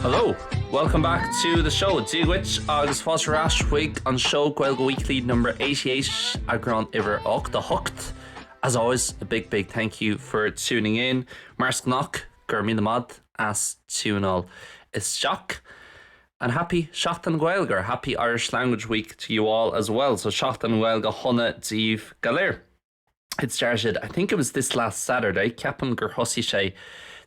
Hello, welcome back to the show. Dígwit agus fosrash wig on show Gaeilge Weekly number 88 agron iver och the hooked. As always, a big thank you for tuning in. Mars knock, gurmi the mod as tunal is shock. And happy Seachtain Gaeilge, happy Irish Language Week to you all as well. So Seachtain Gaeilge honna díomh galéir. It started, I think it was this last Saturday, ceapan gur thosaigh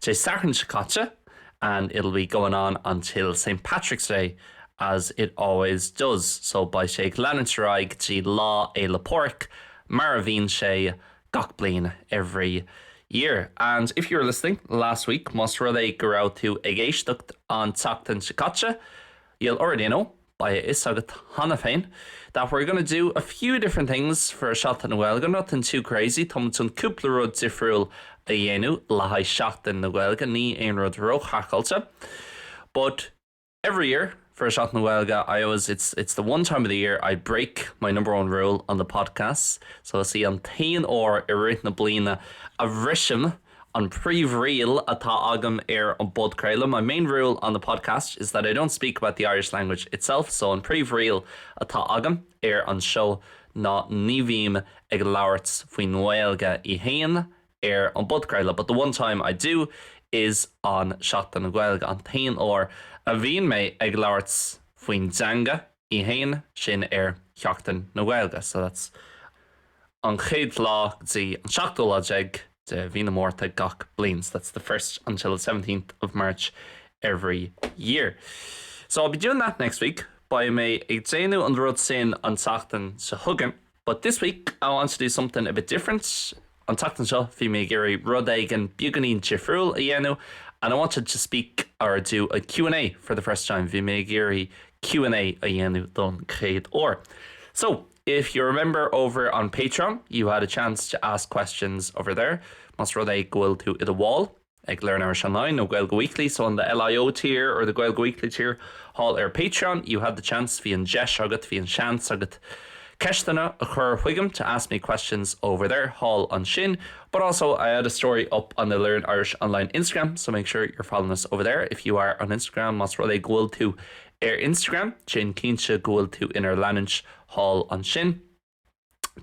sé Saturn Shakacha, and it'll be going on until St. Patrick's Day, as it always does. So by sé leanúint tí lá é le porc, mar a bhíonn sé gach bliain every year. And if you were listening last week, most rudé go raibh tú ag éisteacht an Teachtain Shakacha, you'll already know by éasca hana féin that we're going to do a few different things for Seachtain Gaeilge, nothing too crazy. Tá tún cúpla rud difriúil a dhéanú le haghaidh Seachtain Gaeilge, ní aon rud rochthachailte. But every year for Seachtain Gaeilge, it's the one time of the year I break my number one rule on the podcast. So I see an tain or irit na blina a rishim on príomh-rial atá agam an bod creile. My main rule on the podcast is that I don't speak about the Irish language itself. So on príomh-rial atá agam an show ná ní bhíam ag labhairt faoin Gaeilge I héan an bod creile. But the one time I do is on Seachtain Gaeilge an tain or a bhíonn mé ag labhairt faoin deanga I héan sin Seachtain Gaeilge. So that's an chéad lá tí an seachtó lá déag de Bhína Mórta gach bliain. That's the 1st until the 17th of March every year. So I'll be doing that next week by me ag déanú an rud sin an Teachtain sa hugan. But this week I want to do something a bit different. An Teachtain seo bhí mé géirí rud ag an Bígí difriúil a dhéanú, and I wanted to speak or do a Q&A for the first time. Bhí mé géirí Q&A a dhéanú don chéad or. So if you remember over on Patreon, you had a chance to ask questions over there. Mas rud é gohfuil tú I the wall ag learnirishonline no Gaeilge Weekly. So on the LIO tier or the Gaeilge Weekly tier, hall Patreon, you had the chance bhí an jeis agat, bhí an seans agat Ceisteanna a chur chuigim to ask me questions over there, hall on shin. But also I had a story up on the Learn Irish Online Instagram, so make sure you're following us over there. If you are on Instagram, mas rud é gohfuil tú Instagram, sin cínse gohfuil tú inar leanúint hall on shin.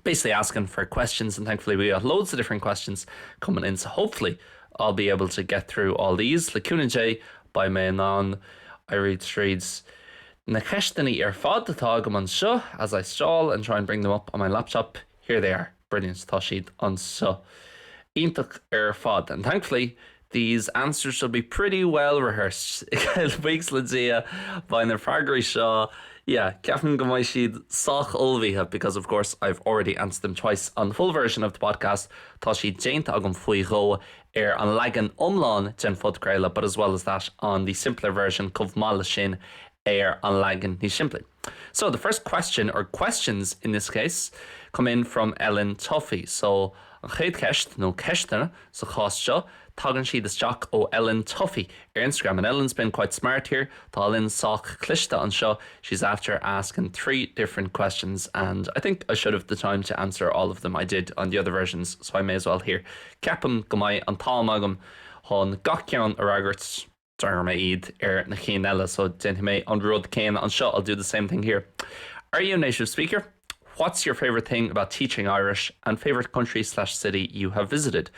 Basically asking for questions, and thankfully we got loads of different questions coming in, so hopefully I'll be able to get through all these. Lacuna J by Mainon, I read streets na Ceisteanna fad atá agam an seo as I stall and try and bring them up on my laptop. Here they are. Brilliant. Tá siad an seo. Iontach fad, and thankfully these answers should be pretty well rehearsed. Weeks le dia by na fragri seo. Yeah, ceapan go mbeidh siad sách ulmhaithe, because of course I've already answered them twice on the full version of the podcast. Tá siad Déanta agam faoi gho an leagan omláin den fud creile, but as well as that on the simpler version chumhpháirtíocht sin an leagan níos simplí. So the first question, or questions in this case, come in from Ellen Tuffy. So an chéad ceist nó Ceisteanna sa chás seo tagann siad isteach ó Ellen Tuffy Instagram, and Ellen's been quite smart here. Tá Ellen sách clista an seo. She's after asking 3 different questions, and I think I should have the time to answer all of them. I did on the other versions, so I may as well here. Ceapan go mbeidh an tám agam hon gach ceann ar agart dar mé iad na chéan eile, so den mé an rud céin an seo. I'll do the same thing here. Are you a native speaker? What's your favorite thing about teaching Irish, and favorite country/city you have visited?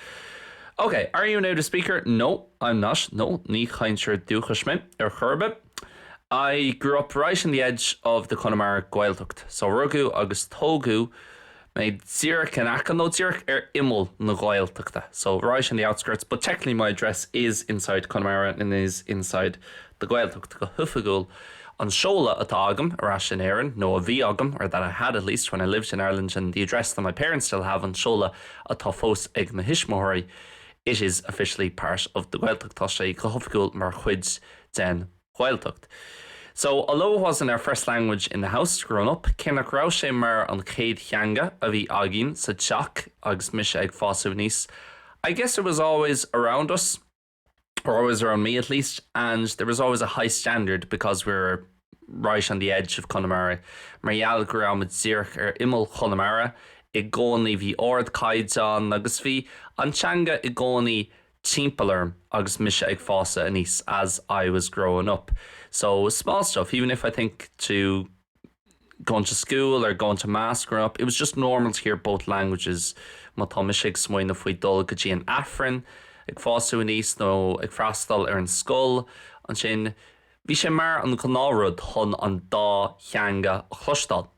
Okay, are you a native speaker? No, I'm not. No, ní chaintear dúchas mé ar churbe. I grew up right on the edge of the Connemara Gaeltacht. So rugu agus tógu made Zurich and Akan, no Zurich Immel na Gaeltachta. So right on the outskirts, but technically my address is inside Connemara and is inside the Gaeltacht. Go hufagul on Seola atá agam ar as sin éireann, no a bhí agam, or that I had at least when I lived in Ireland, and the address that my parents still have on Seola atá fós ag na Hismóirí. It is officially part of the Gaeltacht tá sé go hufagul mar chuid den Gaeltacht. So, although it wasn't our first language in the house growing up, cénach rá sé mar an chéad theanga a bhí agin sa teach agus mise ag Bhfad Níos. I guess it was always around us, or always around me at least, and there was always a high standard because we were right on the edge of Connemara. Marial go raibh Zurich Immel Connemara, I gcónaí bhí ord caid an agus bhí an teanga I gcónaí timpplairm agus mise ag fása níos as I was growing up. So small stuff, even if I think to going to school or going to mass growing up, it was just normal to hear both languages. Má tá mise ag smaoine faoi dul go dtí an affran, ag fása níos nó ag freastal ar an scoil, an sin bhí sé mar an canárud chun an dá cheanga a chlustal.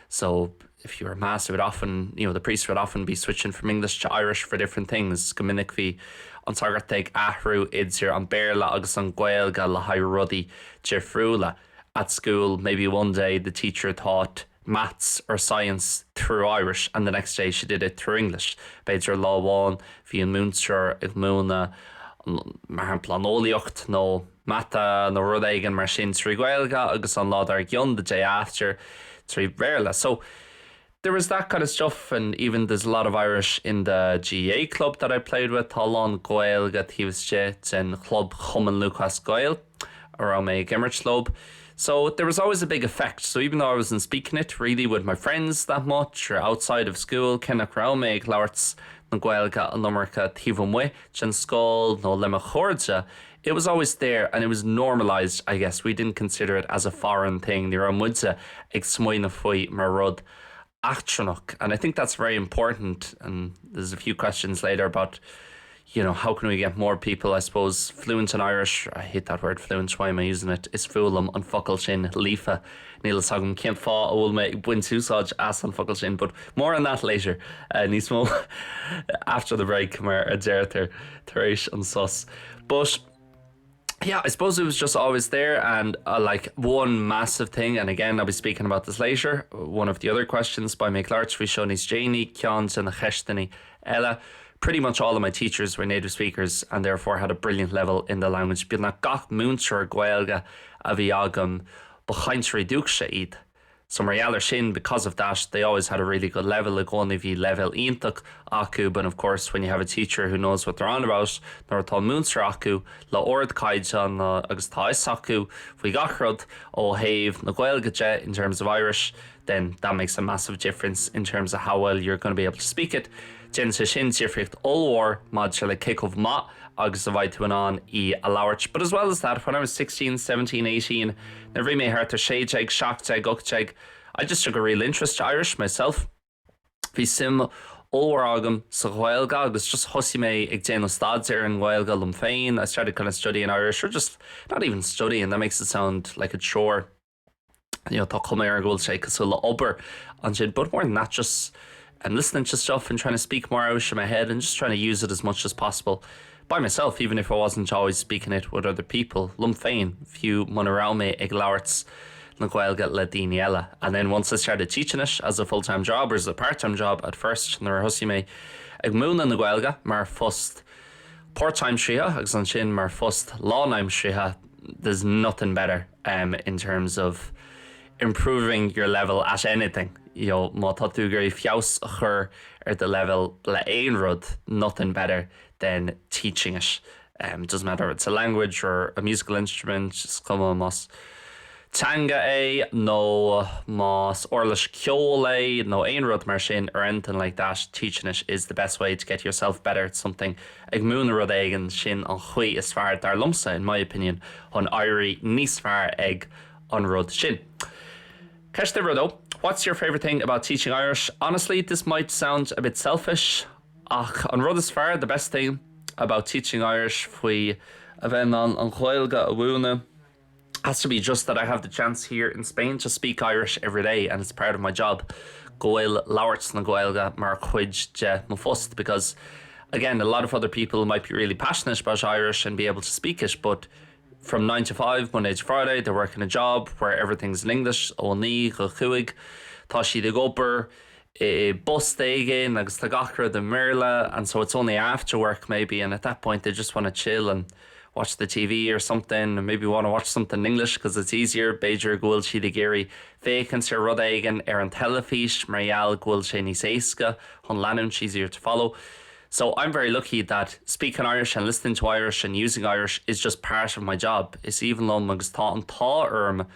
So if you were mass, it would often, the priest would often be switching from English to Irish for different things. Gomininic bhí an tagart ag athrú idir an mBéarla agus an Gaeilge le haidh rudaí difriúla. At school, maybe one day the teacher taught maths or science through Irish and the next day she did it through English. Beidir láháin bhí an múnseir ag múna mar an planólaíocht nó mata nó rud éigean mar sin trí Gaeilge agus an lád ar gcionn the day after trí mBéarla. So there was that kind of stuff, and even there's a lot of Irish in the GA club that I played with. Talán Gaeilge Tíbhaiste in club Chum Gael around my Gimmert club. So there was always a big effect. So even though I wasn't speaking it really with my friends that much or outside of school, Kenneth Raume, Glaurts, Gaeilge and Lumarca Tivumwe, Chen Skull, no Lemachorja, it was always there and it was normalized, I guess. We didn't consider it as a foreign thing. There are mudza ag smoina foi marud actronach. And I think that's very important. And there's a few questions later about, how can we get more people, I suppose, fluent in Irish? I hate that word, fluent, why am I using it? Is fulam an focal sin, líofa. Níl sagam céimhfá bhfuil me buin túsáid as an focal sin, but more on that later. Níos mó after the break, mar a déirtar tar éis an sus. But yeah, I suppose it was just always there, and like one massive thing, and again, I'll be speaking about this later. One of the other questions by me Clark, we show níos Janie, Cians, and the Cheisteanna Ella. Pretty much all of my teachers were native speakers and therefore had a brilliant level in the language. Bíonna gach múnseir Gaeilge a bhí agam b'chaintrí dúchsa iad. So Marialler sin, because of that, they always had a really good level. Like only bhí level ionach acu, but of course when you have a teacher who knows what they're on about, nor tá múnseir acu, le ord caijan agus tá acu, bhí gachrod ó haimh na Gaeilge in terms of Irish, then that makes a massive difference in terms of how well you're going to be able to speak it. Jen sa sin tíocht allwar mad se le kick of ma agus a bhaid tuan on I a lauert. But as well as that, when I was 16, 17, 18, na bhí mé hart a séideag, seachtag, gachag, I just took a real interest to Irish myself. Bhí sim allwar agam sa Gaeilge agus just hosi mé ag déanú stads ar an Gaeilge lum féin. I started kind of studying Irish, or just not even studying, that makes it sound like a chore. Tá cuméir ghfuil sé cosúla obair an sin, but more than that, just and listening to stuff and trying to speak more out of my head and just trying to use it as much as possible by myself, even if I wasn't always speaking it with other people. Lum féin, few monaraume ag lauerts na Gaeilge le daoine eile. And then once I started teaching it as a full-time job or as a part-time job at first, na husi me ag múna na Gaeilge mar fust part-time sriha agus an sin mar fust lánaim sriha. There's nothing better in terms of improving your level at anything. Má tá tú gurí fios a chur the level le éon rud, nothing better than teaching it. Doesn't matter if it's a language or a musical instrument, just come on mas tanga no mas orlish ceol no éon rud mar sin or anything like that. Teaching it is the best way to get yourself better at something. Ag múna rud éigean sin an chuí is fearr dar lumsa, in my opinion, an éirí níos fearr ag an rud sin. Ceiste rudo, what's your favourite thing about teaching Irish? Honestly, this might sound a bit selfish. Ach, an rud is fearr, the best thing about teaching Irish faoi a bheith an Gaeilge a bhúna has to be just that I have the chance here in Spain to speak Irish every day, and it's part of my job. Goil lauerts na Gaeilge mar chuid de mo fust, because again, a lot of other people might be really passionate about Irish and be able to speak it, but from 9 to 5, Monday to Friday, they're working a job where everything's in English. Oni, go chuig, tá si de goper, bus again, agus tá gachra de mBéarla, and so it's only after work maybe, and at that point they just want to chill and watch the TV or something, and maybe want to watch something in English because it's easier. Beidir gúil si de géirí fécans ar rud éigean ar an telefís, marial gúil sé níos éasca, chun leanúint, easier to follow. So I'm very lucky that speaking Irish and listening to Irish and using Irish is just part of my job. It's even though agus tá an tá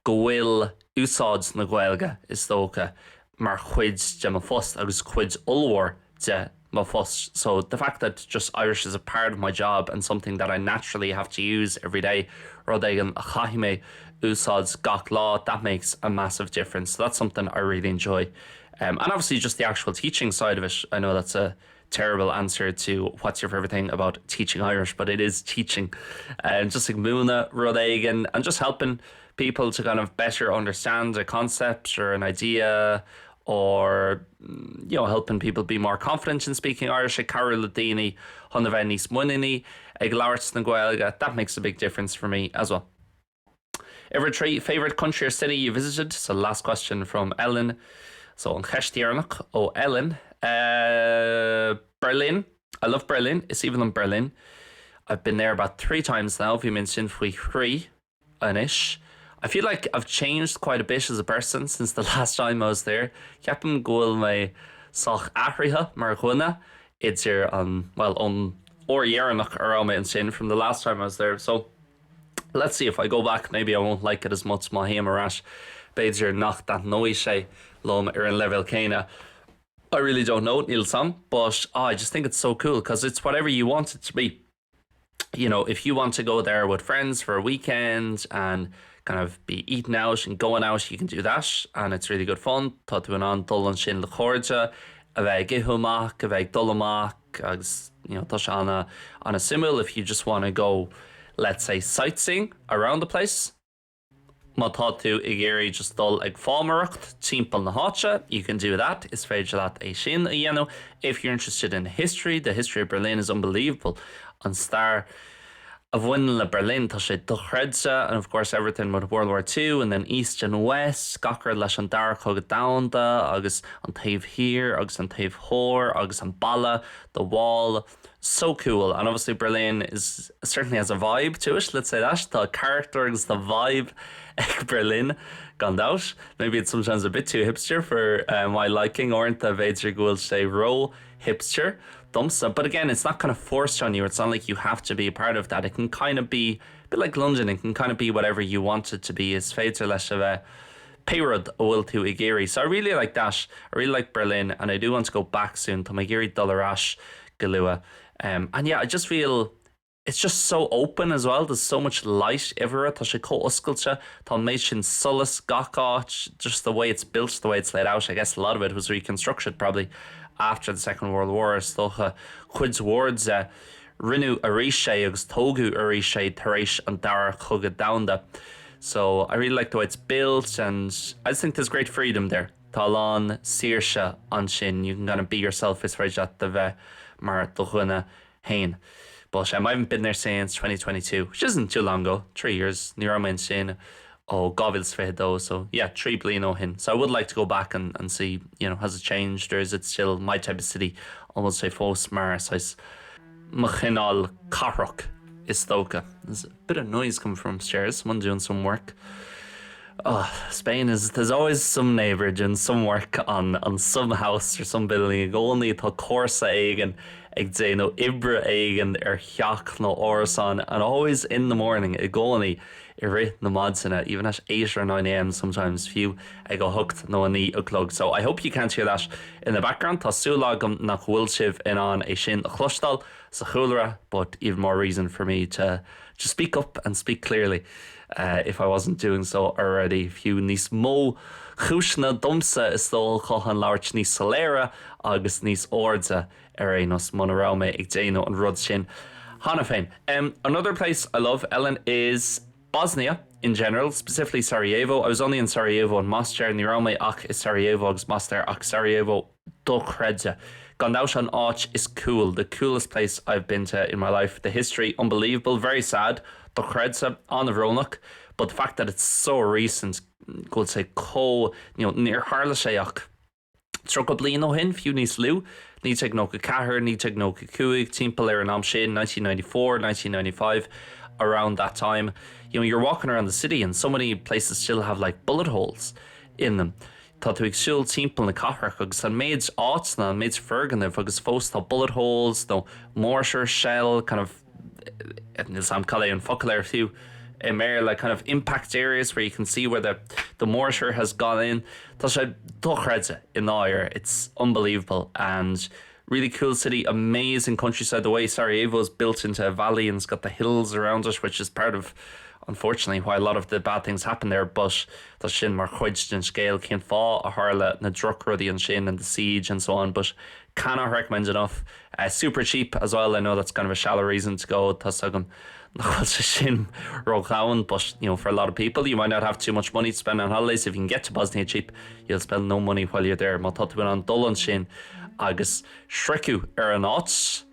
go bhfuil úsáid na Gaeilge is tócha mar chuid de mo fust agus chuid ulwar de má fós. So the fact that just Irish is a part of my job and something that I naturally have to use every day, rud éigean a chaithimé úsáid gach lá, that makes a massive difference. So that's something I really enjoy. And obviously just the actual teaching side of it. I know that's a terrible answer to what's your favorite thing about teaching Irish, but it is teaching. And just like múna, rud éigean, and just helping people to kind of better understand a concept or an idea, or helping people be more confident in speaking Irish. Ag cabhrú le daoine chun bheith níos muinení ag labhairt na Gaeilge. That makes a big difference for me as well. Ever favorite country or city you visited? So last question from Ellen. So an Ceisteanna ó Ellen. Berlin. I love Berlin. It's even in Berlin. I've been there about 3 times now. Bhí min sin faoi chrí anish. I feel like I've changed quite a bit as a person since the last time I was there. Ceapim goil mé soch ahrithe mar chuine. It's here on Yearnach around me and sin from the last time I was there. So let's see if I go back. Maybe I won't like it as much. Ma héim arash. Beidir nach that noise sé lom an level céine. I really don't know Neil Sam, but I just think it's so cool because it's whatever you want it to be. If you want to go there with friends for a weekend and kind of be eating out and going out, you can do that, and it's really good fun. Tá tú an dul an sin le cóide, a bheith githumach, a bheith dulamach, agus tá se on a simul. If you just want to go, let's say, sightseeing around the place, má tá tú i géirí just dul ag fámaracht timpeall na háite, you can do that. Is féidir leat é sin a dhéanamh. If you're interested in history, the history of Berlin is unbelievable. An star of bhain le Berlin tá sé do chreidse, and of course everything with World War II, and then East and West, gachar leis an dar chugad Déanta, agus an taobh hir, agus an taobh hór, agus an balla, the wall. So cool. And obviously Berlin certainly has a vibe to it, let's say that. The character is the vibe ag Berlin gone out. Maybe it's sometimes a bit too hipster for my liking, or the beidir goil say ro hipster. Dumsa. But again, it's not kind of forced on you. It's not like you have to be a part of that. It can kind of be a bit like London. It can kind of be whatever you want it to be. It's féidir leis a peirad a bhfuil tú i géirí. So I really like that. I really like Berlin, and I do want to go back soon. Tá mé géirí dul arás go luath. And yeah, I just feel it's just so open as well. There's so much light everywhere. Tá sé co-oscailte. Tá méid sin solas gach, just the way it's built, the way it's laid out. I guess a lot of it was reconstructed probably after the Second World War. Stocha chuid's words rinú arísé agus tógu arísé taréis an dar chugad Déanta. So I really like the way it's built, and I just think there's great freedom there. Tá lán saoirse an sin. You can kind of be yourself is right at the bheith mar do chuine hain. But I haven't been there since 2022, which isn't too long ago. 3 years. Ní raibh sin Gavil's fé though, so yeah, 3 bliain ó hin. So I would like to go back and see, has it changed, or is it still my type of city? Almost say fós mar sais machinal carrock is stoka. There's a bit of noise coming from upstairs. Someone doing some work. Spain there's always some neighbour doing some work on some house or some building. Only tá córsa aigen ag dé no ibre aigen cheach no orsan, and always in the morning ag gcónaí I ri na madsina, even at 8 or 9 a.m. sometimes few ag go hooked no ní o'clock. So I hope you can't hear that in the background. Tá súlagam nach bhfuil sibh in an é sin a chlustal sa chúlra, but even more reason for me to just speak up and speak clearly if I wasn't doing so already. Few níos mó chúisna dumsa is dul chochan labhairt níos soléire agus níos ordsa nos monorame ag déanamh an rud sin. Hanna féin. Another place I love, Ellen, is Bosnia in general, specifically Sarajevo. I was only in Sarajevo and Mostar, ní raibh mé ach is Sarajevo agus Mostar ach Sarajevo do chreidse. Gandaush an Arch is cool, the coolest place I've been to in my life. The history, unbelievable, very sad. Do chreidse on the Ronach, but the fact that it's so recent, go say near Harla sé ach tro go bliain ó hin, fiú níos lú. Ní teag nó go chathair, ní teag nó go cuaig, timpeall ar an am sin, 1994, 1995. Around that time, you're walking around the city and so many places still have like bullet holes in them. Tá tú ag siúil timpeall na cathair agus an méid áitna, an méid fergan agus fós tá bullet holes, no mortar shell, kind of Sam Calais and Focalir few mBéarla kind of impact areas where you can see where the mortar has gone in. Tá sé do chreidse in áir. It's unbelievable, and really cool city, amazing countryside. The way Sarajevo's built into a valley and it's got the hills around it, which is part of, unfortunately, why a lot of the bad things happen there. But the sin mar chuid den scéal cén fá a tharla na drucrudí an sin and the siege and so on. But cannot recommend enough. Super cheap as well. I know that's kind of a shallow reason to go. Thosaitheoirí sin rócháin, but you know, for a lot of people, you might not have too much money to spend on holidays. If you can get to Bosnia cheap, you'll spend no money while you're there. Má tutain an dul an sin agus shricú an áit,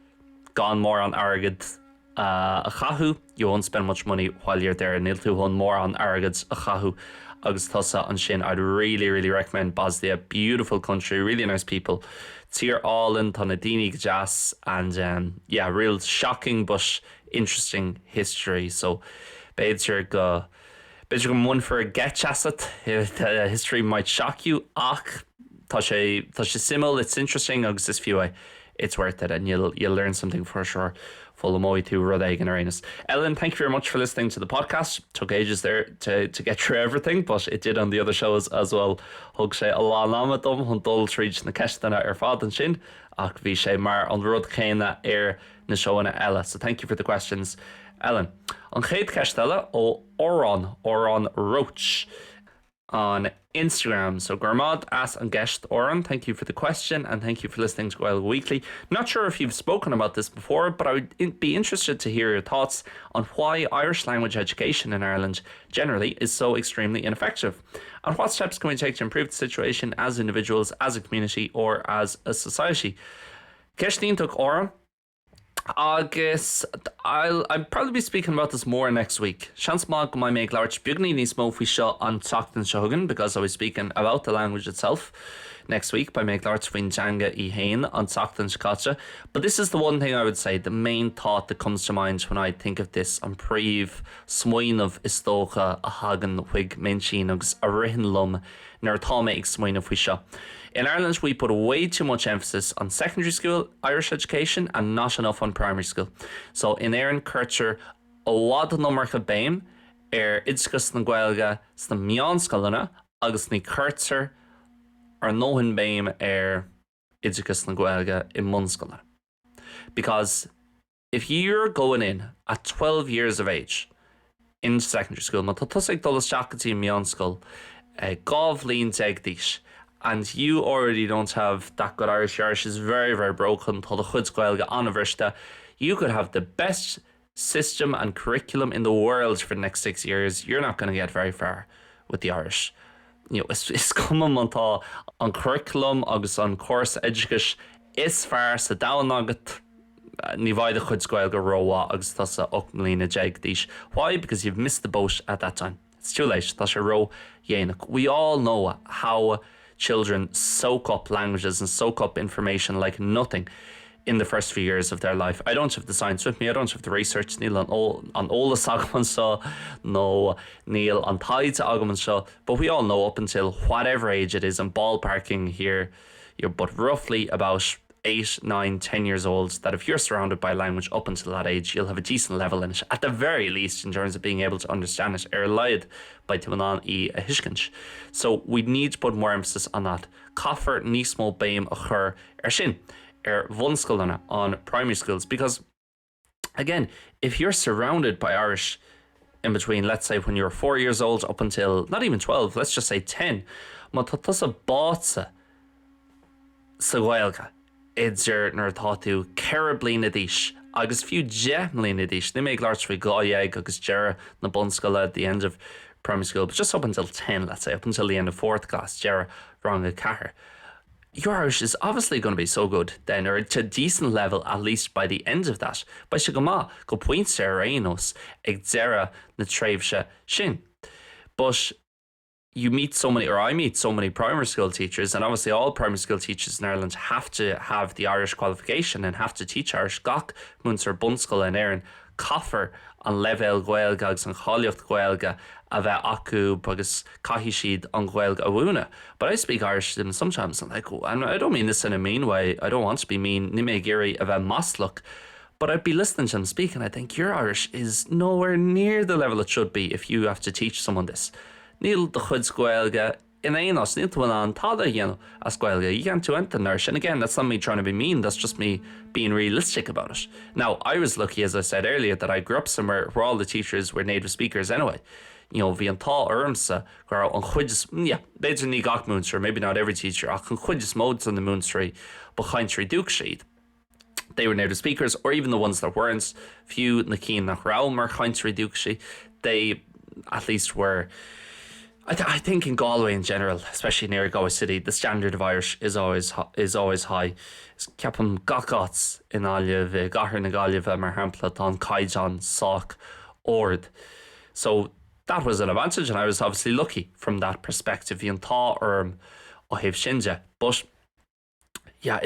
gone more on arrogant a chathú. You won't spend much money while you're there. Níl tú hon more on arrogant a chathú agus thosa an sin. I'd really recommend Bosnia. Beautiful country, really nice people. Tír all-in tána daoine jazz, and yeah, real shocking but interesting history. So beidir go one for a gach asset. The history might shock you, ach tá sé simil, it's interesting, agus is fiú it's worth it, and you'll learn something for sure. Full of moille to rud ag an arenas. Ellen, thank you very much for listening to the podcast. Took ages there to get through everything, but it did on the other shows as well. Hug sé a lá láma dom chun dul tríd na Ceisteanna fad an sin, ach bhí sé mar an rud chéine na seoanna eile. So thank you for the questions, Ellen. An chéad ceistela ó Oran Roach on Instagram. So Gormad asks and guest Oran, thank you for the question and thank you for listening to Gaeilge Weekly. Not sure if you've spoken about this before, but I would be interested to hear your thoughts on why Irish language education in Ireland generally is so extremely ineffective, and what steps can we take to improve the situation as individuals, as a community, or as a society. Ceistín took Oran. Agus I'll probably be speaking about this more next week. Seans má go make large Bhfad Níos Simplí seo an tachtain seogan, because I'll be speaking about the language itself next week by make large faoin teanga I hain an tachtain scaite. But this is the one thing I would say, the main thought that comes to mind when I think of this an príomh smoin of istócha a hagan chuig mensin agus a rihin lum nar tá ag smoin of seo. In Ireland, we put way too much emphasis on secondary school Irish education and not enough on primary school. So in Éireann culture, a wad nummarcha béim idscus na Gaeilge sna meánscoileanna agus ní curtar nóhan béim idscus na Gaeilge in munscoileanna. Because if you're going in at 12 years of age in secondary school, má tá tusig dul isteachtaí meánscoil gábh líon ag díos, and you already don't have that good Irish. Your Irish is very broken. Tá the chuid Gaeilge an bhirste. You could have the best system and curriculum in the world for the next 6 years. You're not going to get very far with the Irish. You know, it's common mantá an curriculum agus an course educus is far sa dhaoine agat ní bhaid a chuid Gaeilge róha agus tá sa 8 mbliana déag díos. Why? Because you've missed the boat at that time. It's too late. Tá sé ró dhéanach. We all know how children soak up languages and soak up information like nothing in the first few years of their life. I don't have the science with me, I don't have the research, Níl an ólas agaman seo, no Níl an taide agaman seo, but we all know up until whatever age it is, and ballparking here, you're but roughly about 8, 9, 10 years old, that if you're surrounded by language up until that age, you'll have a decent level in it, at the very least, in terms of being able to understand it. Lied by Timanan a Hishkinch. So we need to put more emphasis on that. Caithfear níos mó béim a chur sin bhunscoileanna on primary schools, because again, if you're surrounded by Irish in between, let's say when you're 4 years old up until not even 12, let's just say 10, má tá tusa bása sa Gaeilge idir nar táú ceithre bliana díos agus fiú 10 mbliana díos. Ní méid láirt faoi gáéag agus deire na bunscoile at the end of primary school, but just up until 10, let's say, up until the end of 4th class, deire rang a cahar. Your Irish is obviously going to be so good then, or to a decent level at least by the end of that. By se go má go pointe aréanos ag deire na tréimhse sin. But you meet so many, or I meet so many primary school teachers, and obviously all primary school teachers in Ireland have to have the Irish qualification and have to teach Irish gach múnsar bunscoil in Éireann caithfear an level Gaeilge agus an cháilíocht Gaeilge a bheith acu agus caithfí siad an Gaeilge a bhúna. But I speak Irish to them sometimes, and like, and I don't mean this in a mean way, I don't want to be mean, ní mé géirí a bheith maslach, but I'd be listening to them speak and I think your Irish is nowhere near the level it should be if you have to teach someone this. Níl the chuid Gaeilge in aonas níl tú an tada as Gaeilge. You can't do anything there. And again, that's not me trying to be mean, that's just me being realistic about it. Now, I was lucky, as I said earlier, that I grew up somewhere where all the teachers were native speakers anyway. Bhí an tá ormsa gur an chuid beidir ní gach múnstre, maybe not every teacher, ach an chuid is móds on the múnstrí ba chaintrí dúk siad. They were native speakers, or even the ones that weren't. Few na cín nach rá mar chaintrí dúk siad. They at least were. I think in Galway in general, especially near Galway City, the standard of Irish is always high. Ceapan gachats in Aileh bheith gahar na Gailge bheith mar hampla an caidan soch ord. So that was an advantage, and I was obviously lucky from that perspective. Bhí an tá orm ó thaobh sinse. But yeah,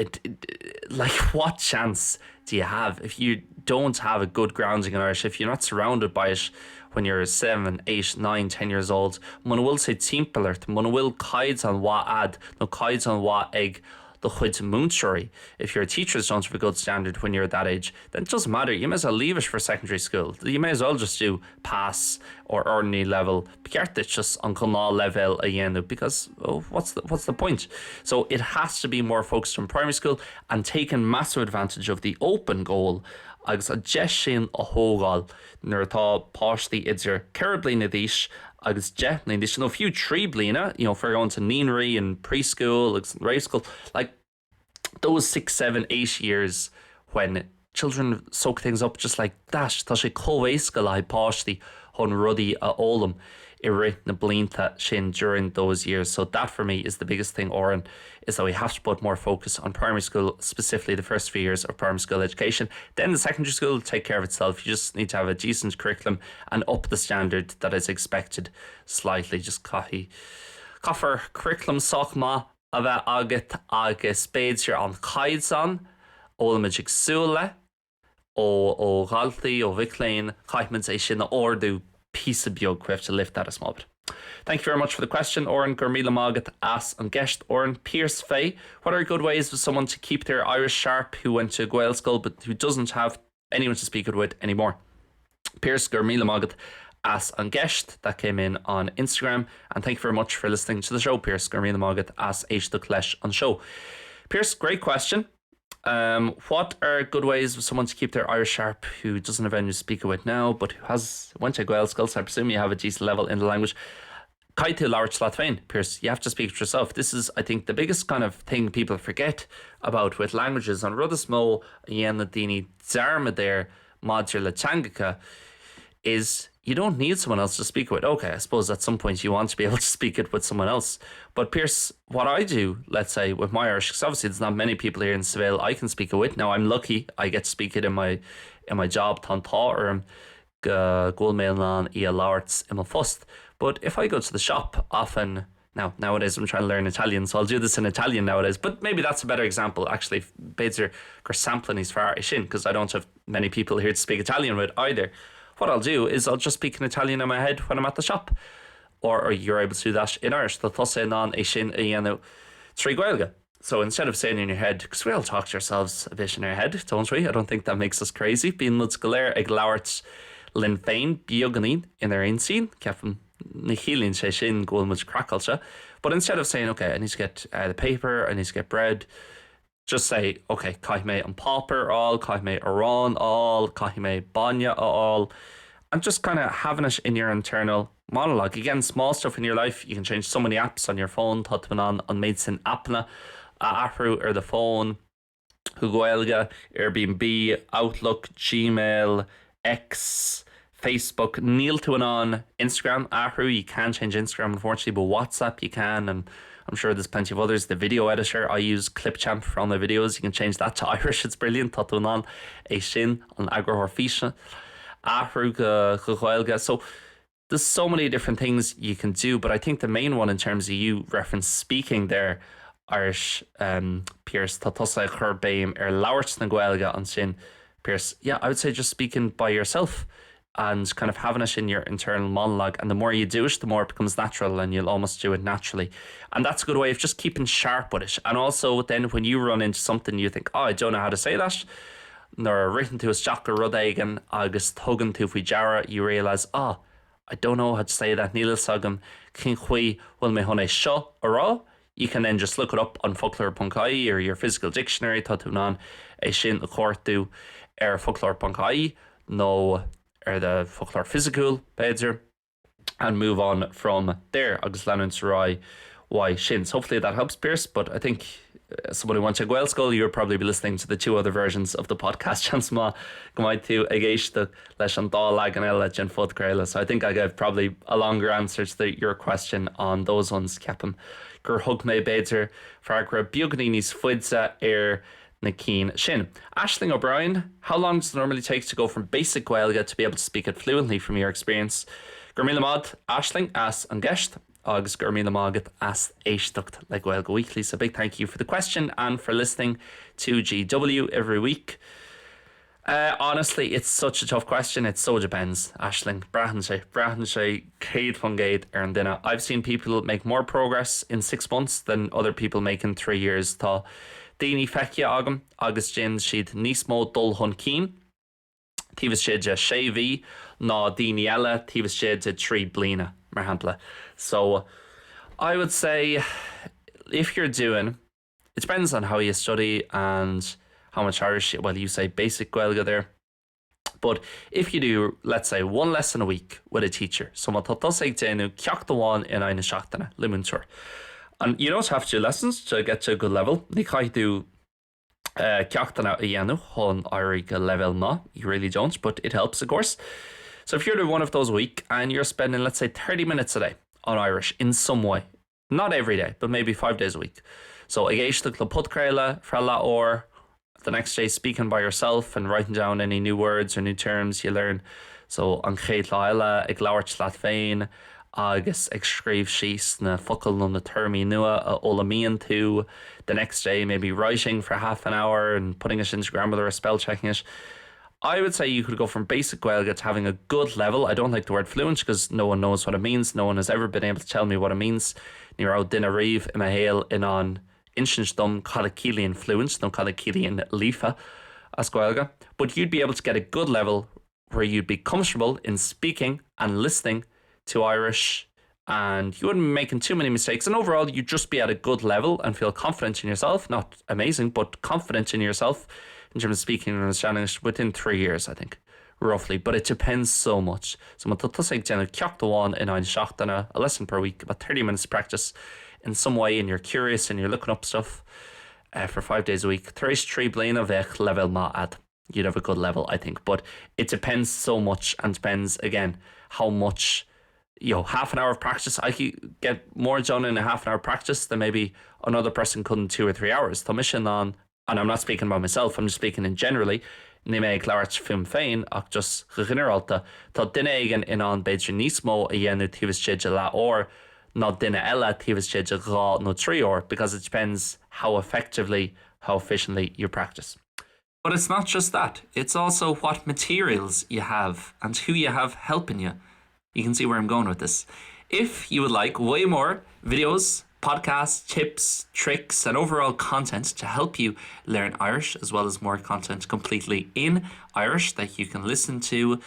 like, what chance do you have if you don't have a good grounding in Irish, if you're not surrounded by it when you're 7, 8, 9, 10 years old? Man bhfuil sé timpealart, man bhfuil caid an bhá ad, no caid an bhá ag the chuid múnseirí. If your teachers don't have a good standard when you're that age, then it doesn't matter. You may as well leave it for secondary school. You may as well just do pass or ordinary level. It's just an chun level a dhéanamh, because what's the point? So it has to be more focused on primary school and taking massive advantage of the open goal. Agus a deis sin a thógáil nuair atá páistí idir ceithre bliana d'aois agus de na dis no few 3 bliana, for going to Neenry and preschool, like grade school, like those 6, 7, 8 years when children soak things up just like that. Tá sé éasca le páistí chun rudaí a ólam I ri na blianta sin during those years. So that for me is the biggest thing, Oren, is that we have to put more focus on primary school, specifically the first few years of primary school education. Then the secondary school will take care of itself. You just need to have a decent curriculum and up the standard that is expected slightly. Just coffer curriculum soch ma a bheith agat agus spéidir an caidan ólamid ag súile ó ghaltaí ó bhicléin caiithmid é sin na ordú piece of beag to lift that a small bit. Thank you very much for the question, Oren. Gur míle mágat as an guest. Oren Pierce Fay, what are good ways for someone to keep their Irish sharp who went to Gael school but who doesn't have anyone to speak it with anymore? Pierce, gur míle mágat as an guest. That came in on Instagram, and thank you very much for listening to the show, Pierce. Gur míle mágat as éisteacht leis on show. Pierce, great question. What are good ways for someone to keep their Irish sharp who doesn't have anyone to speak it with now, but who went to Gael school, so I presume you have a decent level in the language? Caiite labhairt leat féin, Pierce, you have to speak it yourself. This is, I think, the biggest kind of thing people forget about with languages. And rud is mó dhéanamh daoine dearma there, maidir le teangacha, is you don't need someone else to speak with. Okay, I suppose at some point you want to be able to speak it with someone else. But Pierce, what I do, let's say, with my Irish, because obviously there's not many people here in Seol I can speak it with. Now, I'm lucky I get to speak it in my job, tan táirm gcomhpháirtíocht í a labhairt in my fust. But if I go to the shop often, nowadays I'm trying to learn Italian, so I'll do this in Italian nowadays. But maybe that's a better example, actually. Beidir gur sampling is far sin, because I don't have many people here to speak Italian with either. What I'll do is I'll just speak in Italian in my head when I'm at the shop. Or you're able to do that in Irish. The thosaitheoirí é sin a dhéanamh trí Gaeilge. So instead of saying in your head, because we all talk to ourselves a bit in our head, don't we? I don't think that makes us crazy. Bíon lud go léir ag labhairt linn féin bíoganí in their own scene. Ceapan na chilíonn sé sin go bhfuil muid crackáilte. But instead of saying, okay, I need to get the paper, I need to get bread, just say, okay, caith mé an pauper all, caith mé arán all, caith mé bainne all, and just kind of having it in your internal monologue. Again, small stuff in your life. You can change so many apps on your phone. Thotman on Maidsin appna, Ahrú or the phone, Gaeilge, Airbnb, Outlook, Gmail, X, Facebook, Níl tú on Instagram, Ahrú. You can change Instagram, unfortunately, but WhatsApp you can, and I'm sure there's plenty of others. The video editor, I use Clipchamp for all my videos. You can change that to Irish. It's brilliant. Thotman on é sin an agrahor fiche. Ahrú go Gaeilge. So there's so many different things you can do, but I think the main one in terms of you reference speaking there, Irish, Pierce, tá tosaigh chur béim labhairt na Gaeilge an sin, Pierce. Yeah, I would say just speaking by yourself and kind of having it in your internal monologue, and the more you do it, the more it becomes natural and you'll almost do it naturally. And that's a good way of just keeping sharp with it. And also then when you run into something you think, oh, I don't know how to say that, nor written to a isteach go rud éigean agus tugann tú faoi deara, you realise, I don't know how to say that. Níl sagam cin chuí bhfuil mé honna seo ará. You can then just look it up on folklore.ie or your physical dictionary. Tá tú ná é sin a chóirtú folklore.ie nó the folklore physical beidir, and move on from there. Agus leanúint rá why shins. Hopefully that helps, Pierce, but I think somebody wants a Gael Skull, you'll probably be listening to the 2 other versions of the podcast. Chans ma gomaitu agéisteacht leis an Dháileagan eile gen fud Gaeilge. So I think I gave probably a longer answer to your question on those ones. Ceapan gur thug mé beidir fargra Bhfad Níos Simplí na cín sin. Aisling O'Brien, how long does it normally take to go from basic Gaeilge to be able to speak it fluently from your experience? Gur míle maith Aisling as an gceist, agus gur míle maith as éisteacht like Gaeilge Weekly. So big thank you for the question and for listening to GW every week. Honestly, it's such a tough question. It so depends. Aisling, brahan sé céad fan géad ar an duine. I've seen people make more progress in 6 months than other people make in 3 years. Tá daoine feice agam agus gin siad níos mó dul chun cín. Tíbhas siad a 6 bhí ná daoine eile tíbhas siad a 3 bliana mar hampla. So I would say if you're doing, it depends on how you study and how much Irish, well, you say basic Gaeilge there. But if you do, let's say, 1 lesson a week with a teacher, so má tá thosaitheoirí Ceisteanna in Eipeasóid, liam. And you don't have to do lessons to get to a good level. Ní chaith do Ceisteanna a dhéanamh chun áirigh a level ná. You really don't, but it helps, of course. So if you're doing one of those a week and you're spending, let's say, 30 minutes a day on Irish in some way, not every day, but maybe 5 days a week. So agéisteacht le putcréile frela, or the next day speaking by yourself and writing down any new words or new terms you learn. So an chéad eile ag labhairt leat féin agus ag scríobh síos na focail nó na termí nua a olamíonn tú. The next day maybe writing for half an hour and putting it into grammar or spell checking it. I would say you could go from basic Gaeilge to having a good level. I don't like the word fluent because no one knows what it means. No one has ever been able to tell me what it means. Ní rá duine riomh i héal in an instance dom cadacílian fluent, no cadacílian líofa as Gaeilge. But you'd be able to get a good level where you'd be comfortable in speaking and listening to Irish, and you wouldn't be making too many mistakes, and overall you'd just be at a good level and feel confident in yourself. Not amazing, but confident in yourself in terms of speaking and understanding it within 3 years, I think, roughly. But it depends so much. So má tá thosaitheoirí Ceisteanna in Eipeasóid, a lesson per week, about 30 minutes practice in some way, and you're curious and you're looking up stuff for 5 days a week. 33 bliana bheith level má ad. You'd have a good level, I think. But it depends so much, and depends, again, how much, half an hour of practice. I could get more done in a half an hour practice than maybe another person could in 2 or 3 hours. Tá mission on, and I'm not speaking about myself, I'm just speaking in generally. Ní mé ag labhairt film féin ach just generalta. Tá duine éigean in an beidir níos mó a dhéanamh tíbhas siad le or ná duine eile tíbhas siad a 2 nó 3 or, because it depends how effectively, how efficiently you practice. But it's not just that. It's also what materials you have and who you have helping you. You can see where I'm going with this. If you would like way more videos, podcasts, tips, tricks, and overall content to help you learn Irish, as well as more content completely in Irish that you can listen to,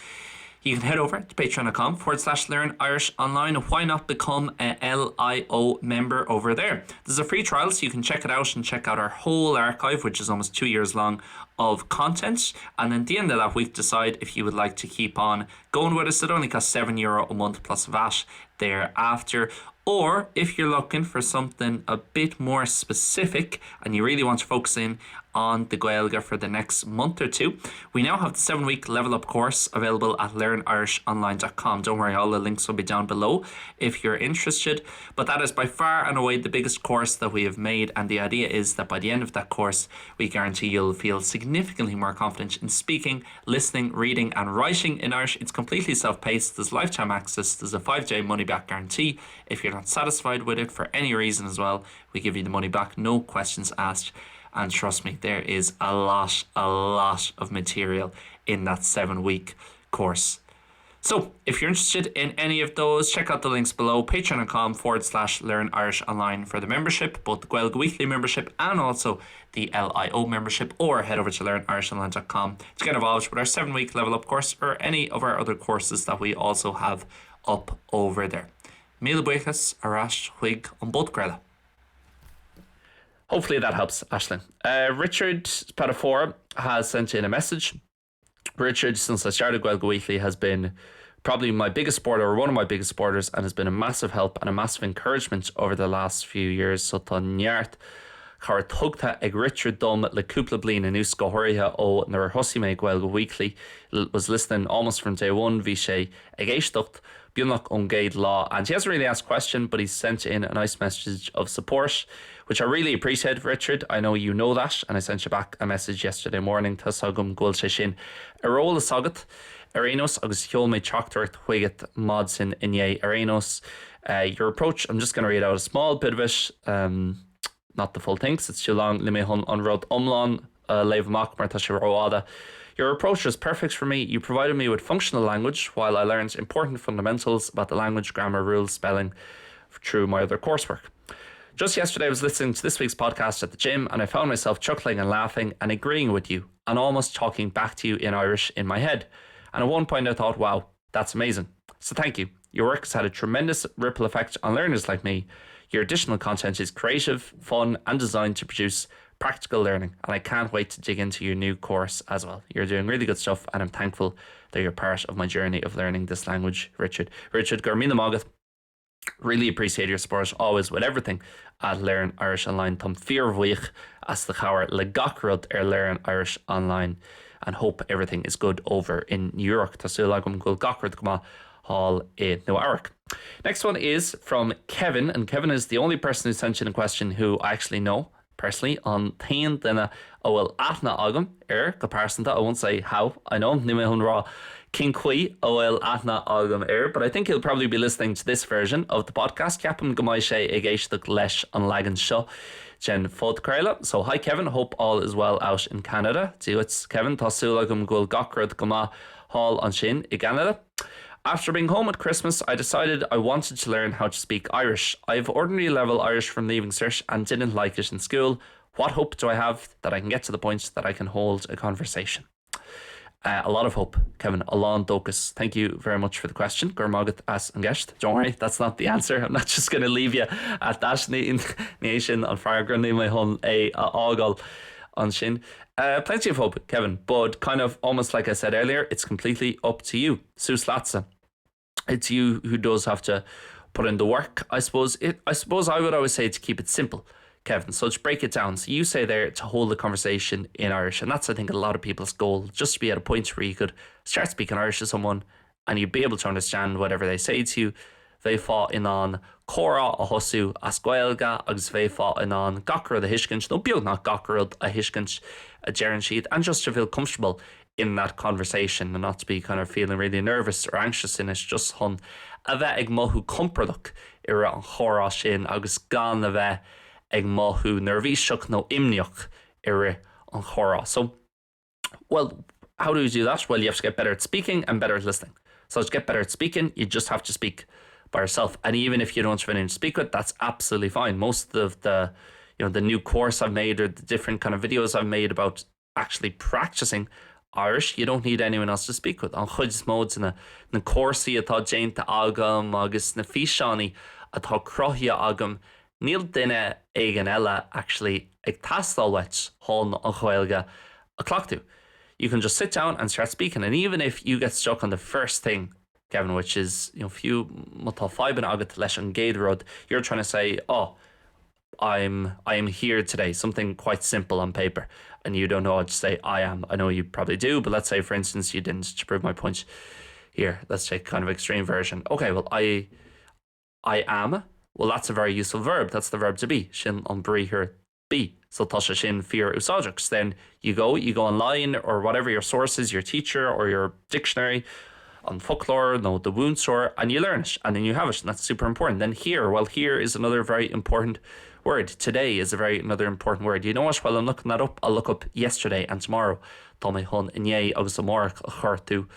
you can head over to patreon.com/learnirishonline. Why not become a LIO member over there? There's a free trial, so you can check it out and check out our whole archive, which is almost 2 years long of content. And at the end of that week, decide if you would like to keep on going with us. It only costs €7 a month plus VAT thereafter. Or if you're looking for something a bit more specific and you really want to focus in on the Gaeilge for the next month or two, we now have the 7-week level up course available at learnirishonline.com. Don't worry, all the links will be down below if you're interested. But that is by far and away the biggest course that we have made, and the idea is that by the end of that course, we guarantee you'll feel significantly more confident in speaking, listening, reading and writing in Irish. It's completely self-paced, there's lifetime access, there's a 5-day money-back guarantee. If you're not satisfied with it for any reason as well, we give you the money back, no questions asked. And trust me, there is a lot of material in that 7-week course. So if you're interested in any of those, check out the links below, patreon.com/learnirishonline for the membership, both the Gaeilge Weekly membership and also the LIO membership, or head over to learnirishonline.com to get involved with our 7-week level up course or any of our other courses that we also have up over there. Míle buchas arás chuig on both Grella. Hopefully that helps, Aisling. Richard Spadafora has sent in a message. Richard, since I started Gaeilge Weekly, has been probably my biggest supporter, or one of my biggest supporters, and has been a massive help and a massive encouragement over the last few years. So tá neart char tugta ag Richard dom le cúpla blin in ús go háirithe ó nuair thosaigh mé Gaeilge Weekly, was listening almost from day one, bhí sé ag éisteacht Bíonach on Gaeilge, and he hasn't really asked a question, but he sent in a nice message of support, which I really appreciate, Richard. I know you know that, and I sent you back a message yesterday morning. Thosaitheoirí ghfuil sé sin arólas agat arénos agus cheol mé teachtarcht chuigeat mod sin inné arénos. Your approach, I'm just going to read out a small bit of it, not the full thing, 'cause it's too long. Le mé hon an rud omlán leibh amach mar tá sé róáda. Your approach was perfect for me. You provided me with functional language while I learned important fundamentals about the language, grammar, rules, spelling through my other coursework. Just yesterday I was listening to this week's podcast at the gym, and I found myself chuckling and laughing and agreeing with you and almost talking back to you in Irish in my head. And at one point I thought, wow, that's amazing. So thank you. Your work has had a tremendous ripple effect on learners like me. Your additional content is creative, fun, and designed to produce practical learning, and I can't wait to dig into your new course as well. You're doing really good stuff, and I'm thankful that you're part of my journey of learning this language, Richard. Richard, gur míle mágat. Really appreciate your support always with everything at Learn Irish Online. Tom feabhas as the chur le gach rud Learn Irish Online, and hope everything is good over in New York. Tásúlagam ghfuil gach rud goma hall in New York. Next one is from Kevin, and Kevin is the only person who sent in a question who I actually know personally on tain dina bhfuil aithne agam go páirceanta. I won't say how, I know, ní mé hunn rá cin chuí bhfuil aithne agam but I think he'll probably be listening to this version of the podcast. Ceapan go mbeidh sé ag éisteacht leis an leagan seo gen fud craile. So hi Kevin, hope all is well out in Canada. It's Kevin, tásúlagam ghfuil gach rud goma hall an sin I Canada. After being home at Christmas, I decided I wanted to learn how to speak Irish. I have ordinary level Irish from leaving cert and didn't like it in school. What hope do I have that I can get to the point that I can hold a conversation? A lot of hope, Kevin. Alán Docus. Thank you very much for the question. Gur mágat as an gceist. Don't worry, that's not the answer. I'm not just going to leave you at that nation on Faragran ní mé hon ágal on sin. Plenty of hope, Kevin, but kind of almost like I said earlier, it's completely up to you. Sus Latsa. It's you who does have to put in the work. I suppose I would always say to keep it simple, Kevin. So to break it down, so you say there to hold the conversation in Irish, and that's I think a lot of people's goal, just to be at a point where you could start speaking Irish to someone and you'd be able to understand whatever they say to you. Bheadfad in an córa a hosu as Gaeilge agus bheadfad in an gach rud a hiiscint, no beag nach gach rud a hiiscint a dearan siad, and just to feel comfortable in that conversation and not to be kind of feeling really nervous or anxious in it. Just hon a bheith ag mothú compradach ar an chóra sin agus gan a bheith ag mothú nervíseach nó imneach ar an chóra. So, well, how do you do that? Well, you have to get better at speaking and better at listening. So to get better at speaking, you just have to speak by yourself. And even if you don't have anyone to speak with, that's absolutely fine. Most of the new course I've made or the different kind of videos I've made about actually practicing Irish, you don't need anyone else to speak with. An chuid modes na cuasaí atá déanta agam agus na físeánaí atá crothaithe agam, níl duine ag an eile actually ag tastal wet hon an Gaeilge a clochtú. You can just sit down and start speaking, and even if you get stuck on the first thing, Kevin, which is few matá faiban agat leis an géad rud, you're trying to say, oh, I am here today, something quite simple on paper, and you don't know how to say I am. I know you probably do, but let's say for instance you didn't, to prove my point here. Let's take kind of extreme version. Okay, well I am. Well, that's a very useful verb. That's the verb to be. Sin an brí here be. So tá sé sin fear úsáideachs. Then you go online or whatever your source is, your teacher or your dictionary, on folklore, no, the wound sore, and you learn it, and then you have it, and that's super important. Then here is another very important word. Today is another important word. You know what? While I'm looking that up, I'll look up yesterday and tomorrow. Tá mé hon inné agus amórach a chuirtú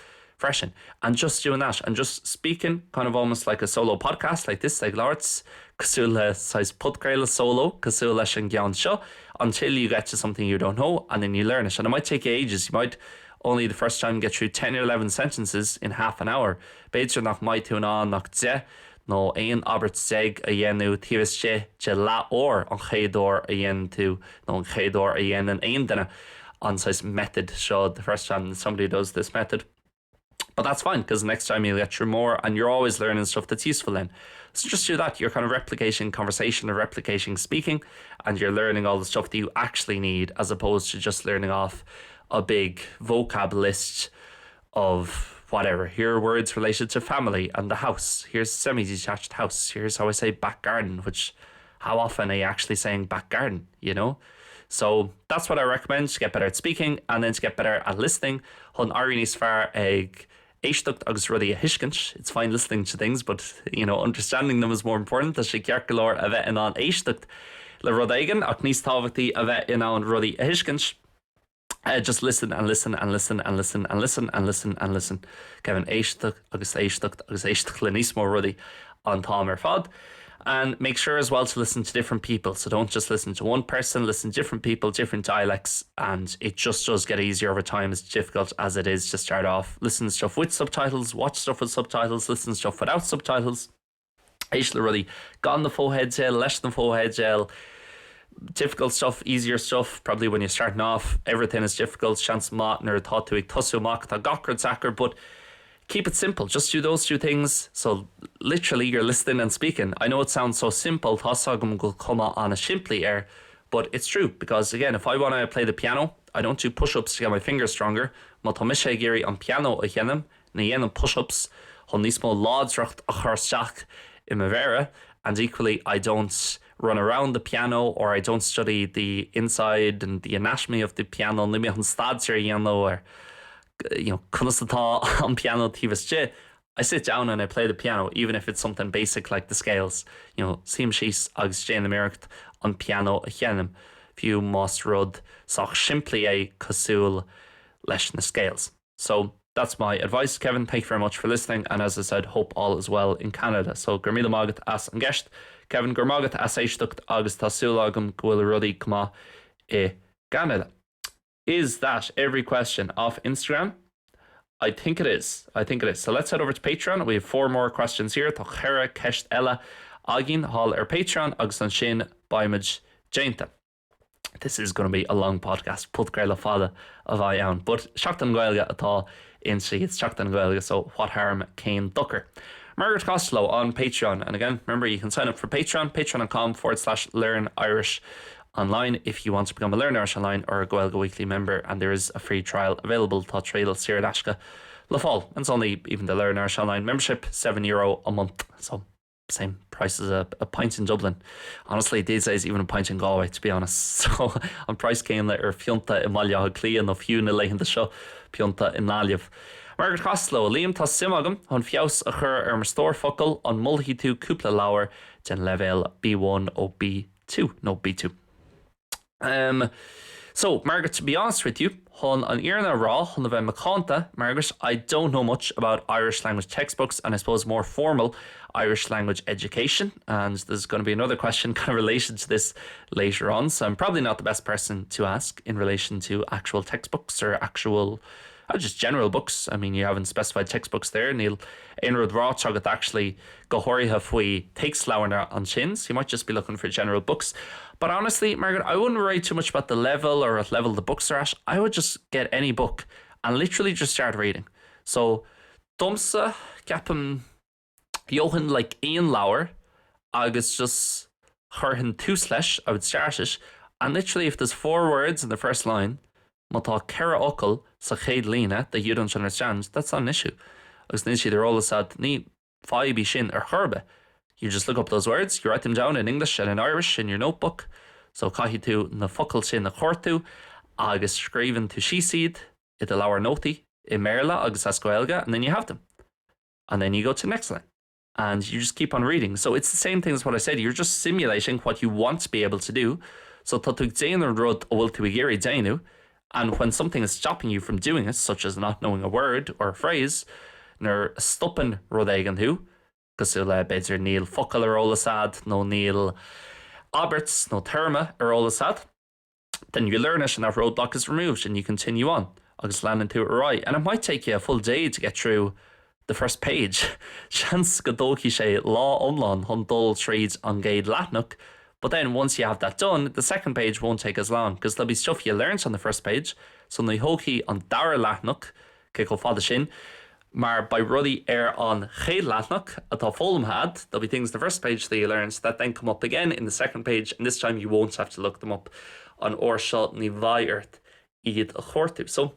freshen. And just doing that and just speaking kind of almost like a solo podcast like this, like Lawrence, cosúil size putgrail solo, cosúil leis an gceann seo, until you get to something you don't know and then you learn it. And it might take you ages. You might only the first time get through 10 or 11 sentences in half an hour. Beidir nach mai tú ná nach de, no ein abert seg a yenu tivische je la or on chéador a yen tú, no on chéador a yen and ein dena on size method. So the first time somebody does this method. But that's fine, because next time you'll get through more and you're always learning stuff that's useful then. So just do that. You're kind of replicating conversation or replicating speaking, and you're learning all the stuff that you actually need, as opposed to just learning off a big vocab list of whatever. Here are words related to family and the house. Here's semi-detached house. Here's how I say back garden, which how often are you actually saying back garden, you know? So that's what I recommend to get better at speaking and then to get better at listening. Chun airí níos fearr ag éisteacht agus rudí a thuiscint. It's fine listening to things, but you know, understanding them is more important. Tá sé ceart go leor a bheith in an éisteacht le rud éigean ach níos tábhachtaí a bheith in an rudí a thuiscint. Just listen and listen and listen and listen and listen and listen and listen. Kevin éisteacht agus éisteacht le níos mór rudí an tám ar fad. And make sure as well to listen to different people. So don't just listen to one person, listen to different people, different dialects, and it just does get easier over time, as difficult as it is to start off. Listen to stuff with subtitles, watch stuff with subtitles, listen to stuff without subtitles. Éisle rudí gan na fóhéidéil, leis na fóhéidéil. Difficult stuff, easier stuff, probably when you're starting off, everything is difficult. Chance mat nor thought to tosu mak ta gachar sacker, but keep it simple. Just do those two things. So literally you're listening and speaking. I know it sounds so simple, thosaitheoirí go cuma on a Simplí air, but it's true, because again, if I want to play the piano, I don't do push-ups to get my fingers stronger. Ma tá mise géirí an piano a dhéanam, na dhéanam push-ups, chun níos mó láidsreacht a chur isteach in mBéarla, and equally I don't run around the piano, or I don't study the inside and the anatomy of the piano, nimí an stadsir dhéanam, or you know, kunasatá on piano tíbhaiste. I sit down and I play the piano, even if it's something basic like the scales. You know, sim shees agus Jane Americt on piano a dhéanam. Fiú más rud sách Simplí é cosúil leis na scales. So that's my advice, Kevin. Thank you very much for listening, and as I said, hope all is well in Canada. So gur míle mágat as an gceist. Kevin, gur mágat as éisteacht agus tásúil agam go bhfuil rudí cumá I Canada. Is that every question off Instagram? I think it is. So let's head over to Patreon. We have 4 more questions here. Tá chéire ceist eile agin hall ar Patreon agus an sin baimid Déanta. This is going to be a long podcast. Put Gaeilge fada a bhaid ann. But Seachtain Gaeilge atá in sí. It's Seachtain Gaeilge, so what harm came ducker. Margaret Costello on Patreon. And again, remember, you can sign up for Patreon. Patreon.com/learnirishonline if you want to become a Learn Irish Online or a Gaeilge Weekly member. And there is a free trial available. Tá trial Ceisteanna le fáil. And it's only even the Learn Irish Online membership, €7 a month. So same price as a pint in Dublin. Honestly, these days even a pint in Galway, to be honest. So an price céim le ar fiosrúcháin in moille a clí nó fiú na leitheanta seo fiosrúcháin in náliamh. Margaret Costello, liam.learnirishonline simagam chun feabhas a chur ar mar stór focail an moille tú cúpla leabhar den level B1 ó B2, no B2. So, Margaret, to be honest with you, chun an iarna rá, chun a bheith macánta, Margaret, I don't know much about Irish language textbooks and I suppose more formal Irish language education. And there's going to be another question kind of related to this later on. So I'm probably not the best person to ask in relation to actual textbooks or actual, just general books. I mean, you haven't specified textbooks there. Neil Einrod Rá tugat actually go hoirithe faoi takes launer on chins. You might just be looking for general books. But honestly, Margaret, I wouldn't worry too much about the level or what level the books are at. I would just get any book and literally just start reading. So, Domsa Gapam Johan like Ian Lauer, agus just churhin tús I would start it. And literally, if there's 4 words in the first line, Mata Kara Okal sa chéad líne that you don't understand, that's not an issue. Agus an issue, they're all said, ní faibi sin ar churbe. You just look up those words, you write them down in English and in Irish in your notebook. So caithi tú na focail sin na chortú, agus scríbin tú sísid, I the leabhar nótaí, I mBéarla agus as Gaeilge, and then you have them. And then you go to the next line. And you just keep on reading. So it's the same thing as what I said. You're just simulating what you want to be able to do. So tá tú déanú rud ó bhfuil tú I géirí déanú, And when something is stopping you from doing it, such as not knowing a word or a phrase, nor stopping rodégan who, because you'll beidir níl focail ar ólas ad, no níl Alberts, no terma ar ólas ad, then you learn it and that roadblock is removed and you continue on. Agus leanúint tú right. And it might take you a full day to get through the first page. Chance go dóicí sé lá omlán chun dul tríd an géad leathnach. But then once you have that done, the second page won't take as long because there'll be stuff you learned on the first page. So na hóicí an dara leathnach, cé go fada sin, maar by ruddy air on chéad leathnach atá fólam had, there'll be things the first page that you learned that then come up again in the second page, and this time you won't have to look them up on orsha ní bhaíart iad a chórtú. So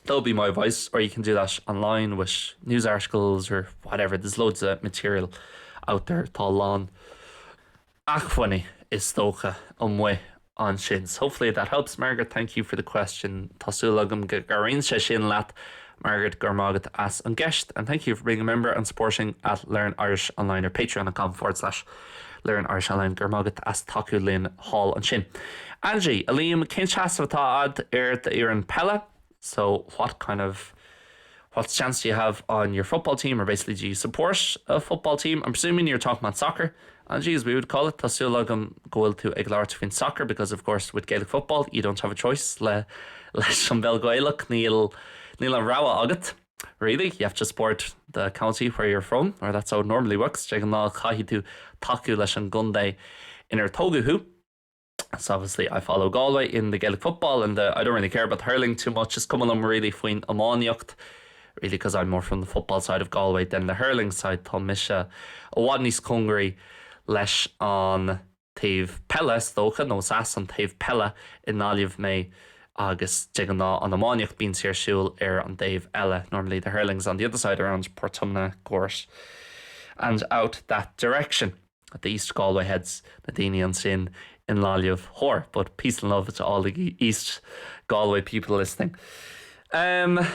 that'll be my advice, or you can do that online with news articles or whatever. There's loads of material out there tá lán. Achfuinni is tócha way on shins. Hopefully that helps. Margaret, thank you for the question. Tásúlagam garín sé sin leat. Margaret Gormagat as an guest, and thank you for being a member and supporting at Learn Irish Online or patreon.com/Learn Irish Online Gormagat as taku linn hall and shin. Angie, Liam, kinchas ad the Iran Pella. So what chance do you have on your football team, or basically do you support a football team? I'm presuming you're talking about soccer, Angie, as we would call it. Tásúlagam goil to ag between soccer, because of course with Gaelic football you don't have a choice. Le Shambel Gaelach níl an rawa agat. Really, you have to support the county where you're from, or that's how it normally works. Jegan ná chaithí tú taku leis an gunday in our toguhu. So obviously I follow Galway in the Gaelic football, and I don't really care about hurling too much. Just coming on really faoin amáíocht, really, because I'm more from the football side of Galway than the hurling side. Tá mise a bhfad níos congairí leis an taobh pella stócha, nó sas an taobh pella in náliamh mé agus jegan ná an amáíocht bíonn siar siúil ar an taobh eile. Normally the hurling's on the other side around Portumna, Gorse, and out that direction. At the East Galway heads na daoine an sin in Láliamh Hór, but peace and love to all the East Galway people listening. In